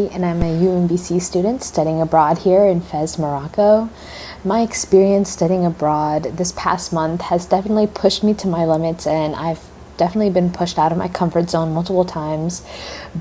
Ghazi, and I'm a UMBC student studying abroad here in Fez, Morocco. My experience studying abroad this past month has definitely pushed me to my limits, and I've definitely been pushed out of my comfort zone multiple times.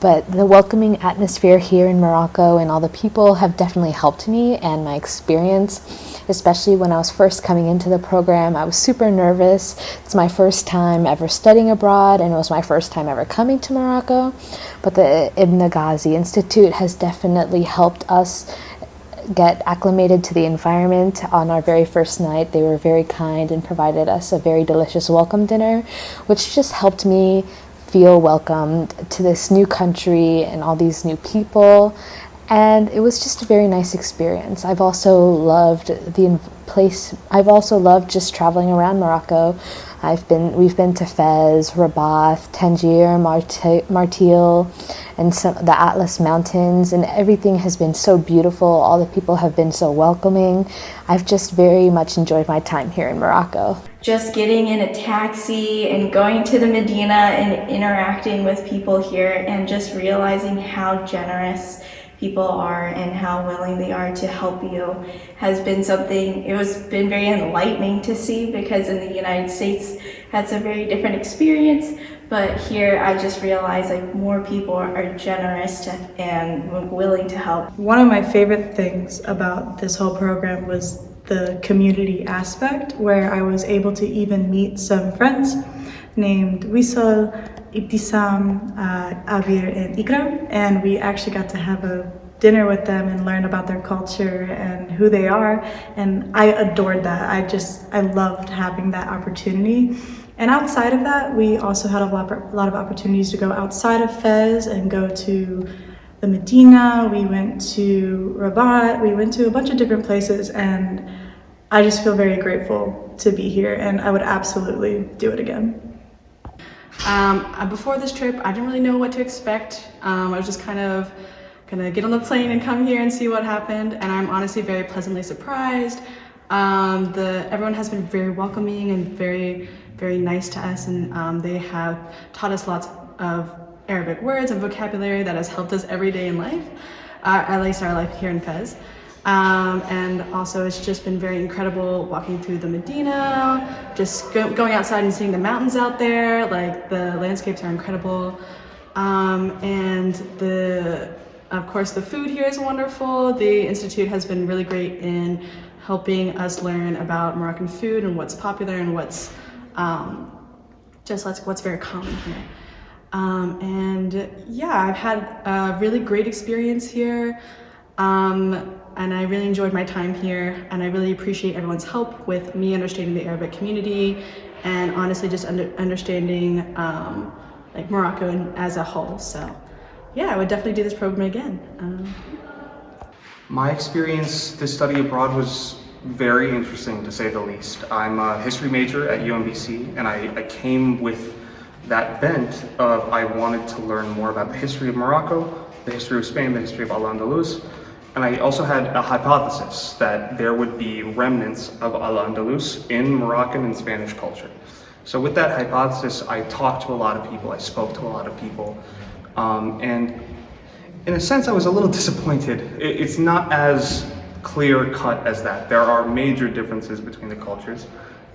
But the welcoming atmosphere here in Morocco and all the people have definitely helped me and my experience, especially when I was first coming into the program. I was super nervous. It's my first time ever studying abroad, and it was my first time ever coming to Morocco. But the Ghazi Institute has definitely helped us get acclimated to the environment. On our very first night, they were very kind and provided us a very delicious welcome dinner, which just helped me feel welcomed to this new country and all these new people. And it was just a very nice experience. I've also loved just traveling around Morocco. We've been to Fez, Rabat, Tangier, Martil, and the Atlas Mountains, and everything has been so beautiful. All the people have been so welcoming. I've just very much enjoyed my time here in Morocco. Just getting in a taxi and going to the Medina and interacting with people here, and just realizing how generous people are and how willing they are to help you has been something. It was been very enlightening to see, because in the United States that's a very different experience, but here I just realized like more people are generous and willing to help. One of my favorite things about this whole program was the community aspect, where I was able to even meet some friends named Wissal, Ibtisam, Abir, and Ikram, and we actually got to have a dinner with them and learn about their culture and who they are, and I adored that. I loved having that opportunity. And outside of that, we also had a lot of opportunities to go outside of Fez and go to the Medina. We went to Rabat. We went to a bunch of different places, and I just feel very grateful to be here, and I would absolutely do it again. Before this trip, I didn't really know what to expect. I was just kind of gonna get on the plane and come here and see what happened, and I'm honestly very pleasantly surprised. Everyone has been very welcoming and very, very nice to us, and they have taught us lots of Arabic words and vocabulary that has helped us every day in life, at least our life here in Fez. And also it's just been very incredible walking through the Medina, just going outside and seeing the mountains out there. Like, the landscapes are incredible. And of course the food here is wonderful. The Institute has been really great in helping us learn about Moroccan food and what's popular and what's very common here. And yeah, I've had a really great experience here. And I really enjoyed my time here, and I really appreciate everyone's help with me understanding the Arabic community, and honestly just understanding like Morocco as a whole. So yeah, I would definitely do this program again. My experience to study abroad was very interesting, to say the least. I'm a history major at UMBC, and I came with that bent of I wanted to learn more about the history of Morocco, the history of Spain, the history of Al-Andalus. And I also had a hypothesis that there would be remnants of Al-Andalus in Moroccan and Spanish culture. So with that hypothesis, I talked to a lot of people, I spoke to a lot of people, and in a sense I was a little disappointed. It's not as clear cut as that. There are major differences between the cultures,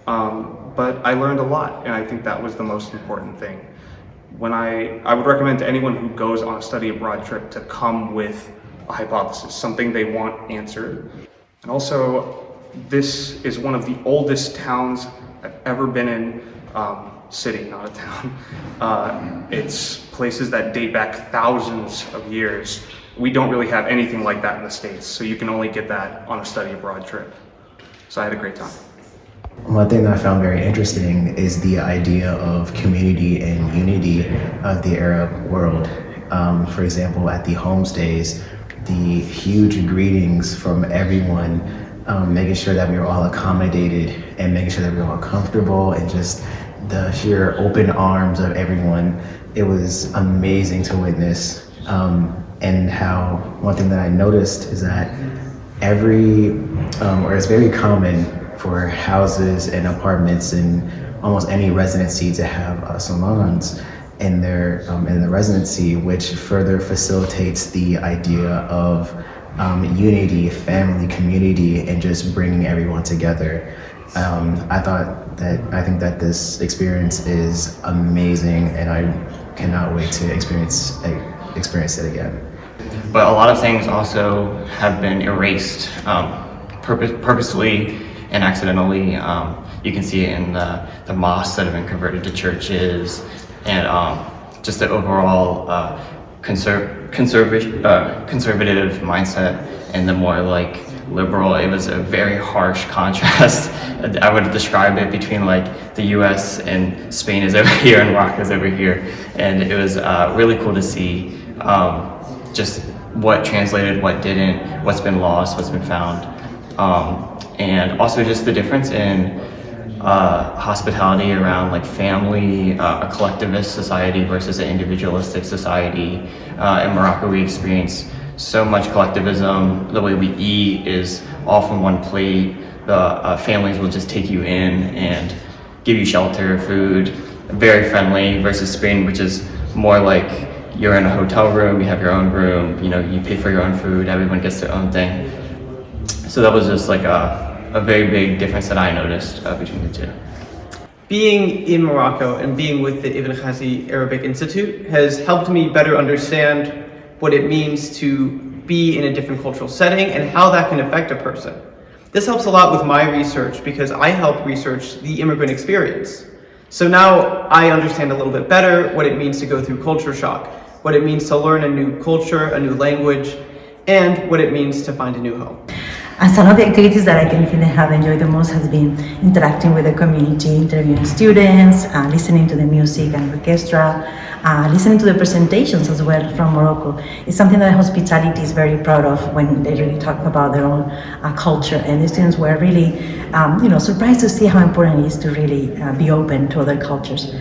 but I learned a lot, and I think that was the most important thing. I would recommend to anyone who goes on a study abroad trip to come with a hypothesis, something they want answered. And also, this is one of the oldest towns I've ever been in, city, not a town. It's places that date back thousands of years. We don't really have anything like that in the States, so you can only get that on a study abroad trip. So I had a great time. One thing that I found very interesting is the idea of community and unity of the Arab world. For example, at the homestays, the huge greetings from everyone, making sure that we were all accommodated and making sure that we were all comfortable, and just the sheer open arms of everyone. It was amazing to witness. And how one thing that I noticed is that it's very common for houses and apartments and almost any residency to have salons. in the residency, which further facilitates the idea of unity, family, community, and just bringing everyone together. I think that this experience is amazing, and I cannot wait to experience it again. But a lot of things also have been erased purposely and accidentally. You can see it in the mosques that have been converted to churches, and just the overall conservative mindset, and the more like liberal. It was a very harsh contrast. I would describe it between like the US and Spain is over here and Morocco is over here, and it was really cool to see just what translated, what didn't, what's been lost, what's been found, and also just the difference in hospitality around like family, a collectivist society versus an individualistic society. In Morocco we experience so much collectivism. The way we eat is all from one plate. The families will just take you in and give you shelter, food, very friendly, versus Spain, which is more like you're in a hotel room, you have your own room, you know, you pay for your own food, everyone gets their own thing. So that was just like a very big difference that I noticed between the two. Being in Morocco and being with the Ibn Ghazi Arabic Institute has helped me better understand what it means to be in a different cultural setting and how that can affect a person. This helps a lot with my research because I help research the immigrant experience. So now I understand a little bit better what it means to go through culture shock, what it means to learn a new culture, a new language, and what it means to find a new home. And some of the activities that I can feel I have enjoyed the most has been interacting with the community, interviewing students, listening to the music and orchestra, listening to the presentations as well from Morocco. It's something that hospitality is very proud of when they really talk about their own culture, and the students were really surprised to see how important it is to really be open to other cultures.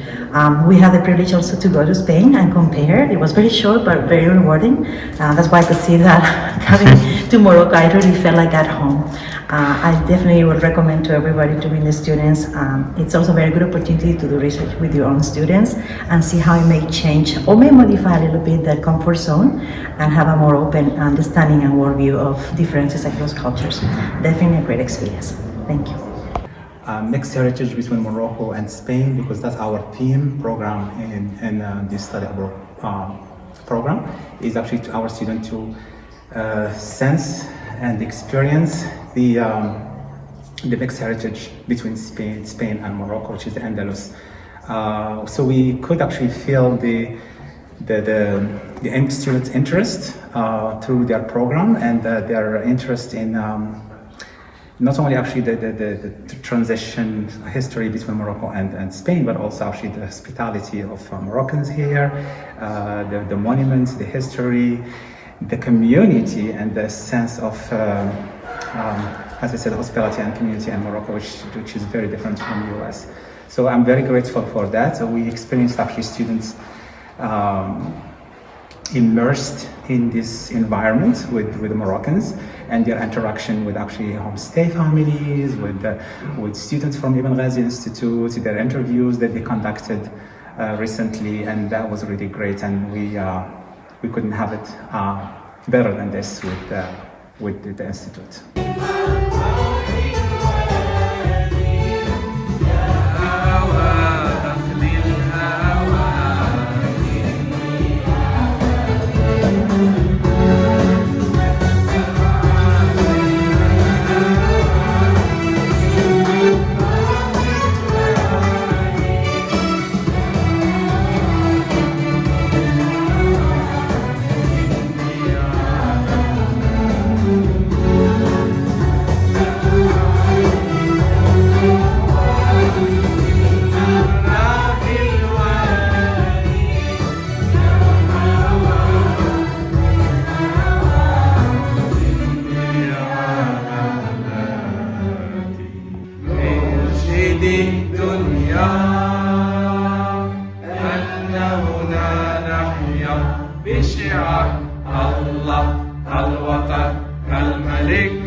We had the privilege also to go to Spain and compare. It was very short but very rewarding. That's why I could see that coming to Morocco, I really felt like at home. I definitely would recommend to everybody to bring the students. It's also a very good opportunity to do research with your own students and see how it may change or may modify a little bit their comfort zone and have a more open understanding and worldview of differences across cultures. Definitely a great experience. Thank you. Mixed heritage between Morocco and Spain, because that's our theme program in this study abroad program, is actually to our student to sense and experience the mixed heritage between Spain and Morocco, which is the Andalus. So we could actually feel the students' interest through their program and their interest in not only actually the transition history between Morocco and Spain, but also actually the hospitality of Moroccans here, the monuments, the history, the community, and the sense of, as I said, hospitality and community in Morocco, which is very different from the US. So I'm very grateful for that. So we experienced actually students immersed in this environment with the Moroccans and their interaction with actually homestay families, with students from Ibn Ghazi Institute, their interviews that they conducted recently, and that was really great. And we couldn't have it better than this with the institute. بشعار الله الوطن الملك